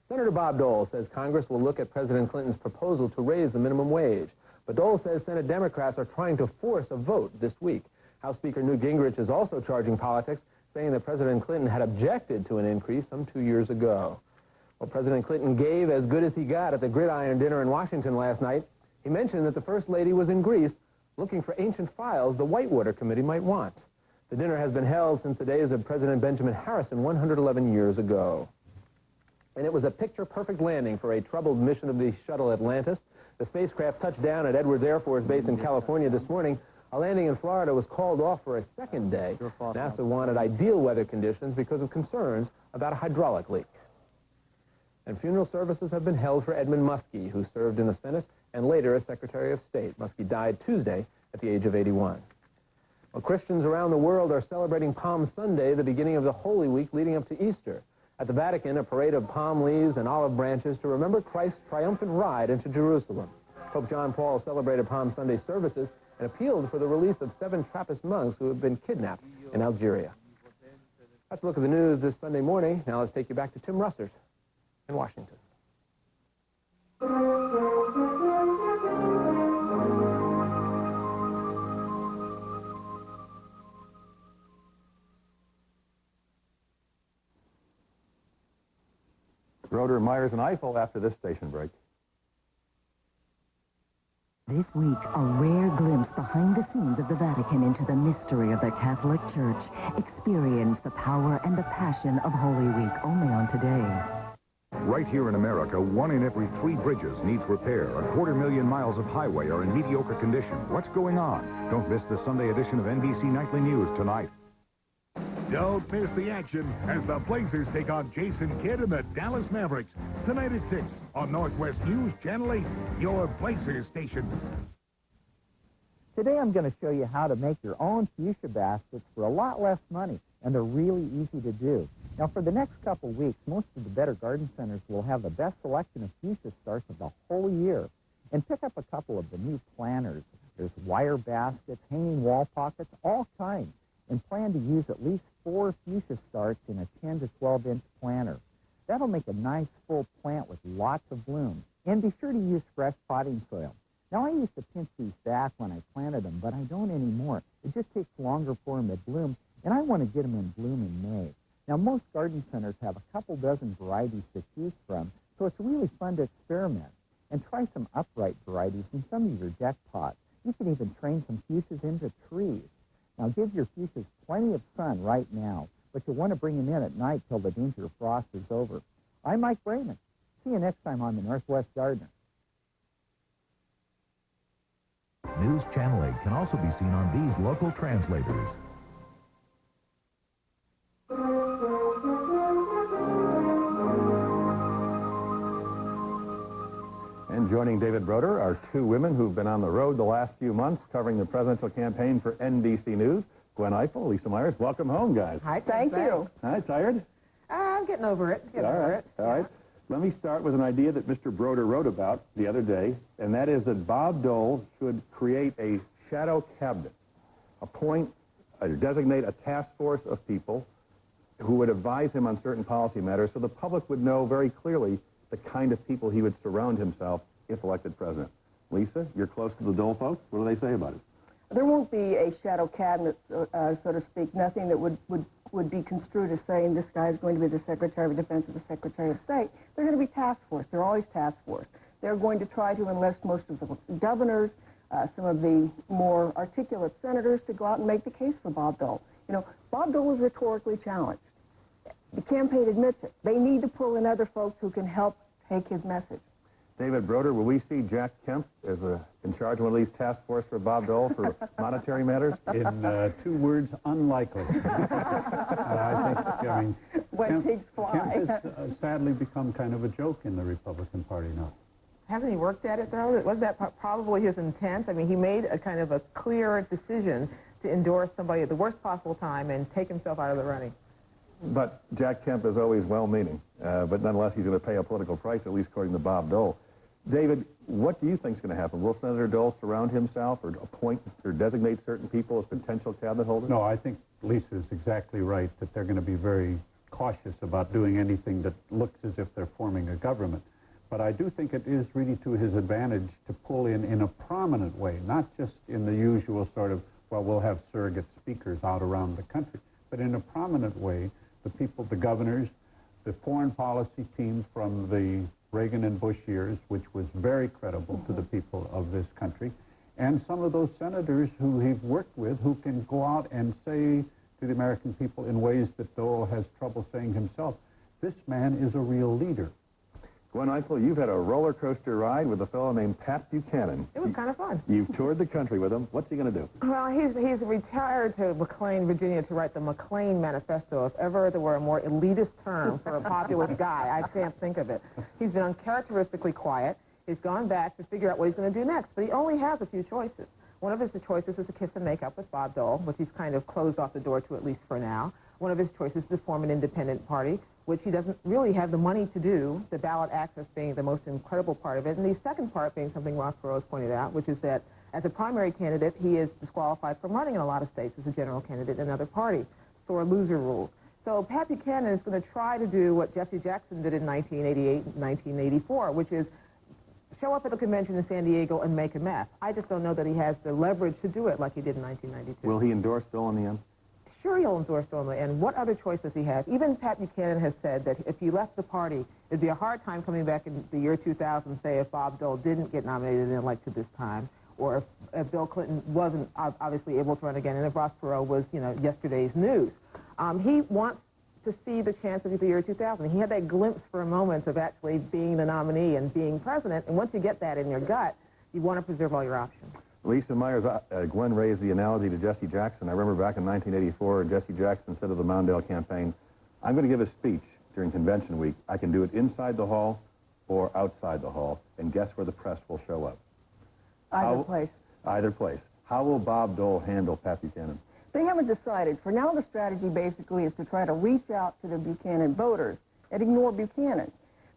Senator Bob Dole says Congress will look at President Clinton's proposal to raise the minimum wage. But Dole says Senate Democrats are trying to force a vote this week. House Speaker Newt Gingrich is also charging politics, saying that President Clinton had objected to an increase some 2 years ago. Well, President Clinton gave as good as he got at the Gridiron dinner in Washington last night. He mentioned that the First Lady was in Greece looking for ancient files the Whitewater Committee might want. The dinner has been held since the days of President Benjamin Harrison 111 years ago. And it was a picture-perfect landing for a troubled mission of the shuttle Atlantis. The spacecraft touched down at Edwards Air Force Base in California this morning. A landing in Florida was called off for a second day. NASA wanted ideal weather conditions because of concerns about a hydraulic leak. And funeral services have been held for Edmund Muskie, who served in the Senate and later as Secretary of State. Muskie died Tuesday at the age of 81. Well, Christians around the world are celebrating Palm Sunday, the beginning of the Holy Week leading up to Easter. At the Vatican, a parade of palm leaves and olive branches to remember Christ's triumphant ride into Jerusalem. Pope John Paul celebrated Palm Sunday services and appealed for the release of 7 Trappist monks who have been kidnapped in Algeria. Let's look at the news this Sunday morning. Now let's take you back to Tim Russert in Washington. Broder, Myers, and Eiffel after this station break. This week, a rare glimpse behind the scenes of the Vatican into the mystery of the Catholic Church. Experience the power and the passion of Holy Week only on Today. Right here in America, 1 in every 3 bridges needs repair. 250,000 miles of highway are in mediocre condition. What's going on? Don't miss the Sunday edition of NBC Nightly News tonight. Don't miss the action as the Blazers take on Jason Kidd and the Dallas Mavericks. Tonight at 6 on Northwest News, Channel 8, your Blazers station. Today I'm going to show you how to make your own fuchsia baskets for a lot less money, and they're really easy to do. Now, for the next couple weeks, most of the better garden centers will have the best selection of fuchsia starts of the whole year. And pick up a couple of the new planters. There's wire baskets, hanging wall pockets, all kinds. And plan to use at least 4 fuchsia starts in a 10 to 12-inch planter. That'll make a nice full plant with lots of bloom. And be sure to use fresh potting soil. Now, I used to pinch these back when I planted them, but I don't anymore. It just takes longer for them to bloom, and I want to get them in bloom in May. Now, most garden centers have a couple dozen varieties to choose from, so it's really fun to experiment. And try some upright varieties in some of your deck pots. You can even train some fuchsias into trees. Now, give your fuchsias plenty of sun right now, but you'll want to bring them in at night till the danger of frost is over. I'm Mike Brayman. See you next time on the Northwest Gardener. News Channel 8 can also be seen on these local translators. And joining David Broder are 2 women who've been on the road the last few months covering the presidential campaign for NBC News. Gwen Eiffel, Lisa Myers, welcome home, guys. Hi, thank you. Hi, tired? I'm getting over it. All right. Let me start with an idea that Mr. Broder wrote about the other day, and that is that Bob Dole should create a shadow cabinet, designate a task force of people who would advise him on certain policy matters so the public would know very clearly the kind of people he would surround himself if elected president. Lisa, you're close to the Dole folks. What do they say about it? There won't be a shadow cabinet, so to speak, nothing that would be construed as saying this guy is going to be the Secretary of Defense or the Secretary of State. They're going to be task force. They're always task force. They're going to try to enlist most of the governors, some of the more articulate senators to go out and make the case for Bob Dole. You know, Bob Dole is rhetorically challenged. The campaign admits it. They need to pull in other folks who can help take his message. David Broder, will we see Jack Kemp as in charge of one of these task force for Bob Dole for monetary matters? In 2 words, unlikely. I mean, when pigs fly. Kemp has sadly become kind of a joke in the Republican Party now. Hasn't he worked at it, though? Was that probably his intent? I mean, he made a kind of a clear decision to endorse somebody at the worst possible time and take himself out of the running. But Jack Kemp is always well-meaning, but nonetheless he's going to pay a political price, at least according to Bob Dole. David, what do you think is going to happen? Will Senator Dole surround himself or appoint or designate certain people as potential cabinet holders? No, I think Lisa is exactly right that they're going to be very cautious about doing anything that looks as if they're forming a government. But I do think it is really to his advantage to pull in a prominent way, not just in the usual sort of, well, we'll have surrogate speakers out around the country, but in a prominent way, the people, the governors, the foreign policy team from the Reagan and Bush years, which was very credible to the people of this country, and some of those senators who he's worked with who can go out and say to the American people in ways that Dole has trouble saying himself, This man is a real leader. Gwen Eichel, you've had a roller coaster ride with a fellow named Pat Buchanan. It was kind of fun. You've toured the country with him. What's he going to do? Well, he's retired to McLean, Virginia, to write the McLean Manifesto. If ever there were a more elitist term for a populist guy, I can't think of it. He's been uncharacteristically quiet. He's gone back to figure out what he's going to do next, but he only has a few choices. One of his choices is to kiss and make up with Bob Dole, which he's kind of closed off the door to, at least for now. One of his choices is to form an independent party, which he doesn't really have the money to do, the ballot access being the most incredible part of it. And the second part being something Ross Perot pointed out, which is that as a primary candidate, he is disqualified from running in a lot of states as a general candidate in another party, sore loser rules. So Pat Buchanan is going to try to do what Jesse Jackson did in 1988 and 1984, which is show up at a convention in San Diego and make a mess. I just don't know that he has the leverage to do it like he did in 1992. Will he endorse Dole in the end? Sure, he'll endorse Dole, and what other choice does he have? Even Pat Buchanan has said that if he left the party, it'd be a hard time coming back in the year 2000, say, if Bob Dole didn't get nominated and elected this time, or if Bill Clinton wasn't obviously able to run again, and if Ross Perot was, yesterday's news. He wants to see the chance of the year 2000. He had that glimpse for a moment of actually being the nominee and being president, and once you get that in your gut, you want to preserve all your options. Lisa Myers, Gwen raised the analogy to Jesse Jackson. I remember back in 1984, Jesse Jackson said of the Mondale campaign, I'm going to give a speech during convention week. I can do it inside the hall or outside the hall, and guess where the press will show up? Either place. Either place. How will Bob Dole handle Pat Buchanan? They haven't decided. For now, the strategy basically is to try to reach out to the Buchanan voters and ignore Buchanan.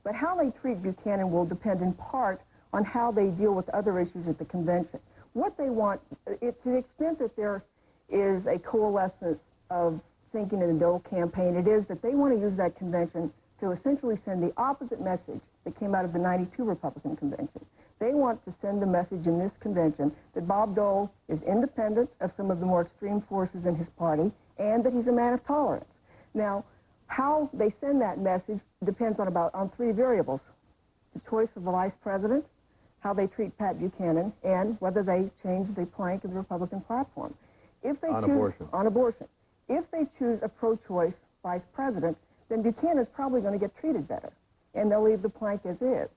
But how they treat Buchanan will depend in part on how they deal with other issues at the convention. What they want, to the extent that there is a coalescence of thinking in the Dole campaign, it is that they want to use that convention to essentially send the opposite message that came out of the 92 Republican convention. They want to send the message in this convention that Bob Dole is independent of some of the more extreme forces in his party and that he's a man of tolerance. Now, how they send that message depends on three variables: the choice of the vice president, how they treat Pat Buchanan, and whether they change the plank of the Republican platform. If they on abortion. If they choose a pro-choice vice president, then Buchanan's probably going to get treated better, and they'll leave the plank as is.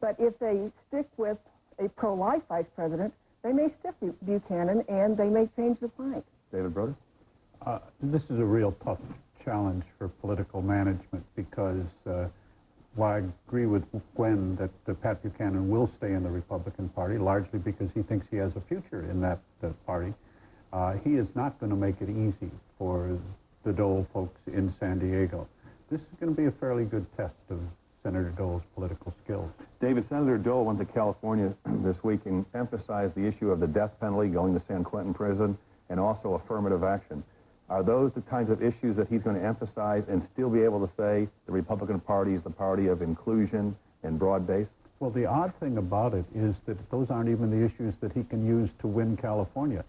But if they stick with a pro-life vice president, they may stick Buchanan, and they may change the plank. David Broder? This is a real tough challenge for political management because while I agree with Gwen that Pat Buchanan will stay in the Republican Party, largely because he thinks he has a future in that party, he is not going to make it easy for the Dole folks in San Diego. This is going to be a fairly good test of Senator Dole's political skills. David, Senator Dole went to California this week and emphasized the issue of the death penalty, going to San Quentin prison, and also affirmative action. Are those the kinds of issues that he's going to emphasize and still be able to say the Republican Party is the party of inclusion and broad base? Well, the odd thing about it is that those aren't even the issues that he can use to win California.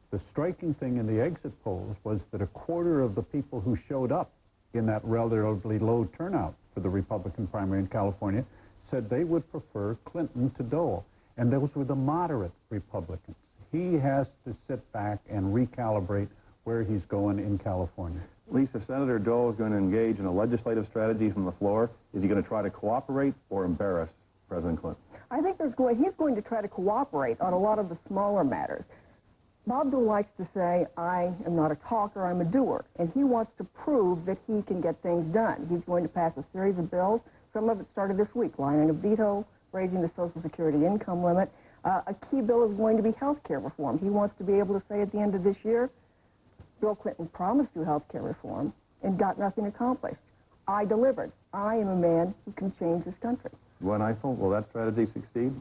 The striking thing in the exit polls was that a quarter of the people who showed up in that relatively low turnout for the Republican primary in California said they would prefer Clinton to Dole. And those were the moderate Republicans. He has to sit back and recalibrate where he's going in California. Lisa, Senator Dole is going to engage in a legislative strategy from the floor. Is he going to try to cooperate or embarrass President Clinton? I think he's going to try to cooperate on a lot of the smaller matters. Bob Dole likes to say, I am not a talker, I'm a doer. And he wants to prove that he can get things done. He's going to pass a series of bills. Some of it started this week, lining a veto, raising the Social Security income limit. A key bill is going to be health care reform. He wants to be able to say at the end of this year, Bill Clinton promised you health care reform and got nothing accomplished. I delivered. I am a man who can change this country. Gwen Eichel, will that strategy succeed?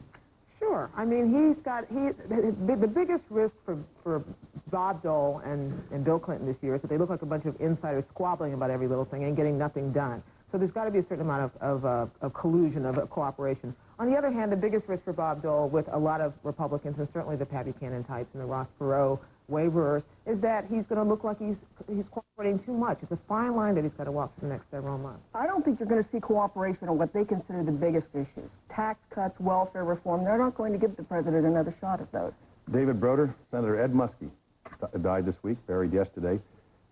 Sure. I mean, the biggest risk for Bob Dole and Bill Clinton this year is that they look like a bunch of insiders squabbling about every little thing and getting nothing done. So there's got to be a certain amount of collusion, of cooperation. On the other hand, the biggest risk for Bob Dole with a lot of Republicans, and certainly the Pat Buchanan types and the Ross Perot waverers, is that he's going to look like he's cooperating too much. It's a fine line that he's got to walk for the next several months. I don't think you're going to see cooperation on what they consider the biggest issues. Tax cuts, welfare reform, they're not going to give the president another shot at those. David Broder, Senator Ed Muskie died this week, buried yesterday.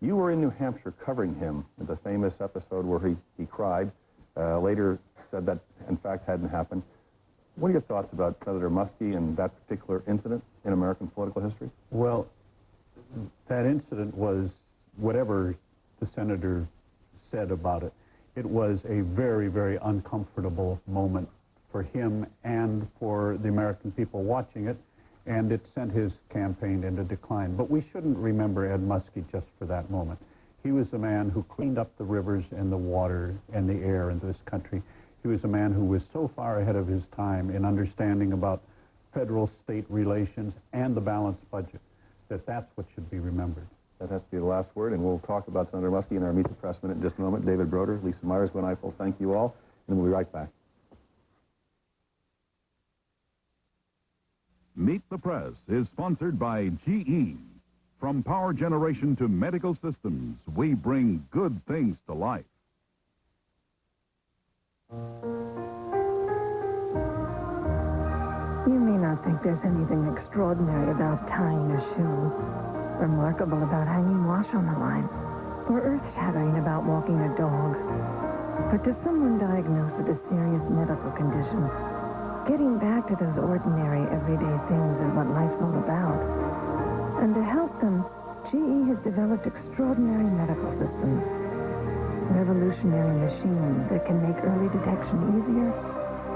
You were in New Hampshire covering him in the famous episode where he cried, later said that, in fact, hadn't happened. What are your thoughts about Senator Muskie and that particular incident in American political history? Well, that incident was, whatever the senator said about it, it was a very, very uncomfortable moment for him and for the American people watching it, and it sent his campaign into decline. But we shouldn't remember Ed Muskie just for that moment. He was a man who cleaned up the rivers and the water and the air in this country. He was a man who was so far ahead of his time in understanding about federal-state relations and the balanced budget that that's what should be remembered. That has to be the last word, and we'll talk about Senator Muskie in our Meet the Press Minute in just a moment. David Broder, Lisa Myers, Gwen Eiffel, thank you all, and we'll be right back. Meet the Press is sponsored by GE. From power generation to medical systems, we bring good things to life. You may not think there's anything extraordinary about tying a shoe, remarkable about hanging wash on the line, or earth-shattering about walking a dog. But to someone diagnosed with a serious medical condition, getting back to those ordinary, everyday things is what life's all about. And to help them, GE has developed extraordinary medical systems, revolutionary machines that can make early detection easier,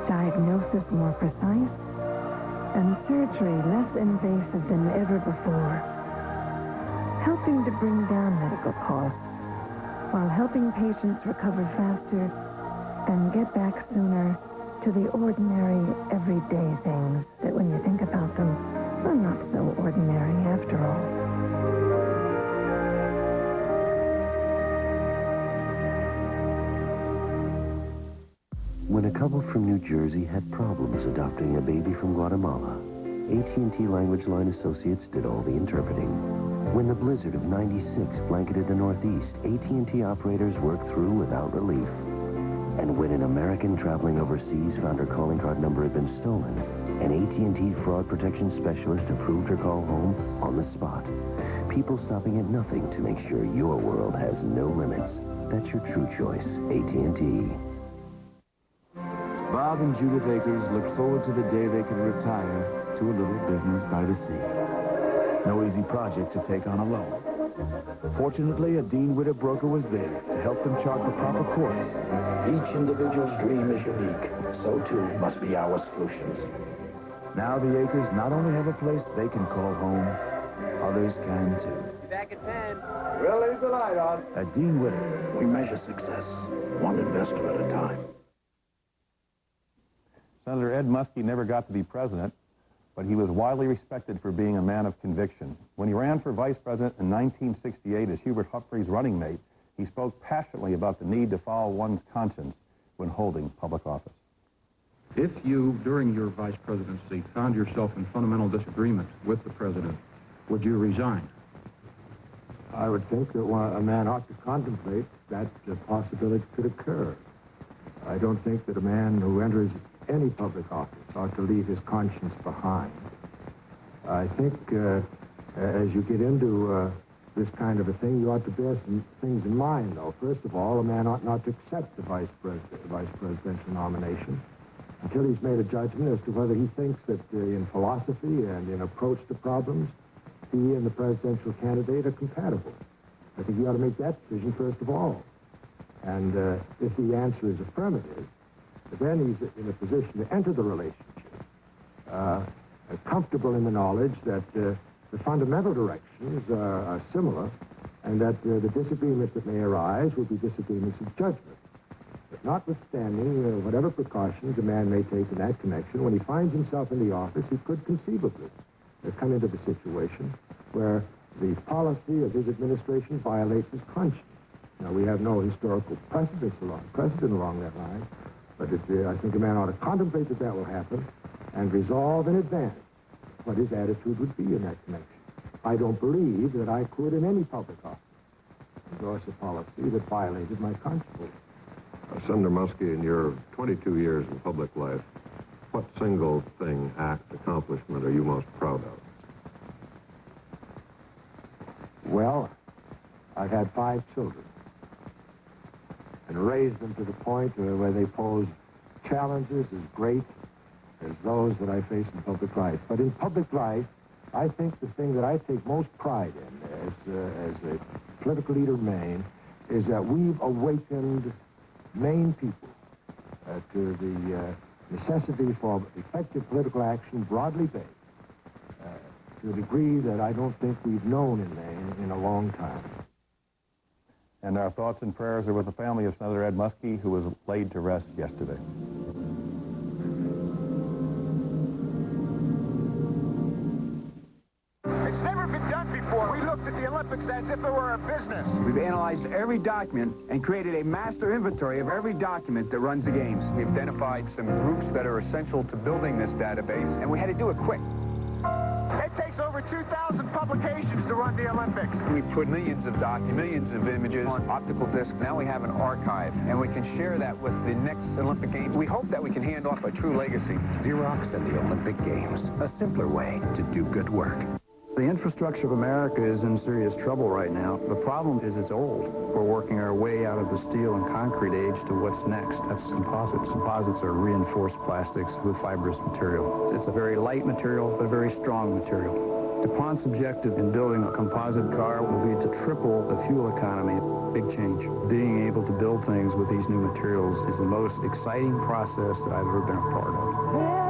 diagnosis more precise, and surgery less invasive than ever before, helping to bring down medical costs while helping patients recover faster and get back sooner to the ordinary, everyday things that, when you think about them, are not so ordinary after all. When a couple from New Jersey had problems adopting a baby from Guatemala, AT&T Language Line Associates did all the interpreting. When the blizzard of '96 blanketed the Northeast, AT&T operators worked through without relief. And when an American traveling overseas found her calling card number had been stolen, an AT&T fraud protection specialist approved her call home on the spot. People stopping at nothing to make sure your world has no limits. That's your true choice, AT&T. Bob and Judith Akers look forward to the day they can retire to a little business by the sea. No easy project to take on alone. Fortunately, a Dean Witter broker was there to help them chart the proper course. Each individual's dream is unique. So, too, must be our solutions. Now the Akers not only have a place they can call home, others can too. Be back at 10. We'll leave the light on. At Dean Witter, we measure success, one investor at a time. Senator Ed Muskie never got to be president, but he was widely respected for being a man of conviction. When he ran for vice president in 1968 as Hubert Humphrey's running mate, he spoke passionately about the need to follow one's conscience when holding public office. If you, during your vice presidency, found yourself in fundamental disagreement with the president, would you resign? I would think that a man ought to contemplate that possibility could occur. I don't think that a man who enters any public office ought to leave his conscience behind. I think as you get into this kind of a thing, you ought to bear some things in mind, though. First of all, a man ought not to accept the vice presidential nomination until he's made a judgment as to whether he thinks that in philosophy and in approach to problems, he and the presidential candidate are compatible. I think he ought to make that decision first of all. And if the answer is affirmative, then he's in a position to enter the relationship, comfortable in the knowledge that the fundamental directions are similar, and that the disagreements that may arise will be disagreements of judgment. But notwithstanding whatever precautions a man may take in that connection, when he finds himself in the office, he could conceivably come into the situation where the policy of his administration violates his conscience. Now, we have no historical precedent along that line, but I think a man ought to contemplate that that will happen and resolve in advance what his attitude would be in that connection. I don't believe that I could, in any public office, endorse a policy that violated my conscience. Senator Muskie, in your 22 years in public life, what single thing, act, accomplishment are you most proud of? Well, I've had 5 children and raised them to the point where they pose challenges as great as those that I face in public life. But in public life, I think the thing that I take most pride in as a political leader of Maine is that we've awakened Maine people to the necessity for effective political action, broadly based, to a degree that I don't think we've known in Maine in a long time. And our thoughts and prayers are with the family of Senator Ed Muskie, who was laid to rest yesterday. It's never been done before. We looked at the Olympics as if it were a business. We've analyzed every document and created a master inventory of every document that runs the games. We identified some groups that are essential to building this database, and we had to do it quick. It takes over 2,000 publications to run the Olympics. We put millions of documents, millions of images on optical discs. Now we have an archive, and we can share that with the next Olympic Games. We hope that we can hand off a true legacy. Xerox and the Olympic Games, a simpler way to do good work. The infrastructure of America is in serious trouble right now. The problem is it's old. We're working our way out of the steel and concrete age to what's next. That's composites. Composites are reinforced plastics with fibrous material. It's a very light material, but a very strong material. DuPont's objective in building a composite car will be to triple the fuel economy. Big change. Being able to build things with these new materials is the most exciting process that I've ever been a part of.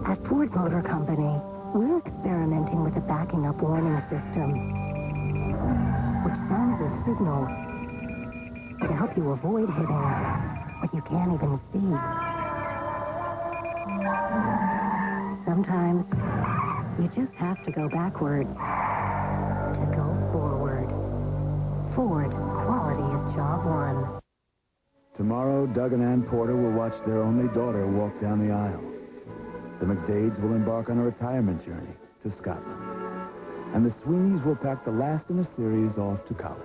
At Ford Motor Company, we're experimenting with a backing up warning system, which sounds a signal to help you avoid hitting what you can't even see. Sometimes you just have to go backward to go forward. Ford, quality is job one. Tomorrow, Doug and Ann Porter will watch their only daughter walk down the aisle. The McDades will embark on a retirement journey to Scotland. And the Sweeneys will pack the last in a series off to college.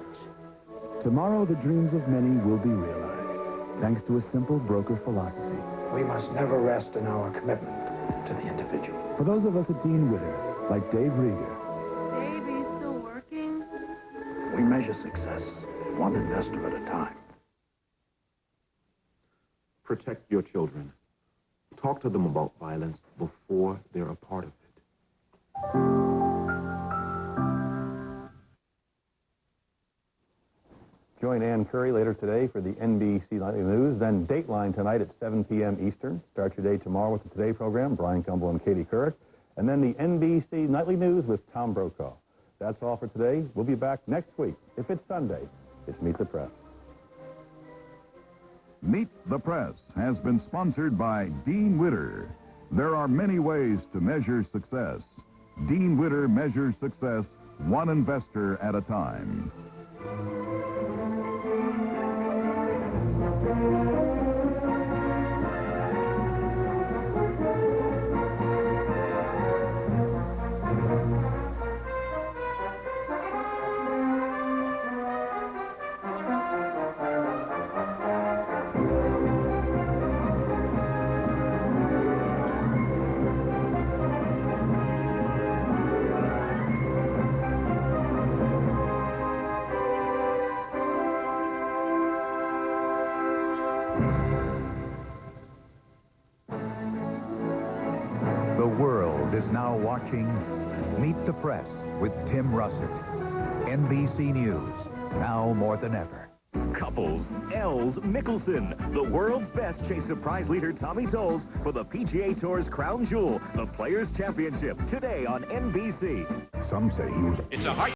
Tomorrow, the dreams of many will be realized, thanks to a simple broker philosophy. We must never rest in our commitment to the individual. For those of us at Dean Witter, like Dave Rieger, Davey, still working? We measure success one investor at a time. Protect your children. Talk to them about violence before they're a part of it. Join Ann Curry later today for the NBC Nightly News, then Dateline tonight at 7 p.m. Eastern. Start your day tomorrow with the Today program, Brian Gumbel and Katie Couric, and then the NBC Nightly News with Tom Brokaw. That's all for today. We'll be back next week. If it's Sunday, it's Meet the Press. Meet the Press has been sponsored by Dean Witter. There are many ways to measure success. Dean Witter measures success one investor at a time. The world is now watching Meet the Press with Tim Russert. NBC News, now more than ever. Couples, Els Mickelson, the world's best chase surprise leader Tommy Tolles for the PGA Tour's crown jewel, the Players' Championship, today on NBC. Some say he was... It's a hard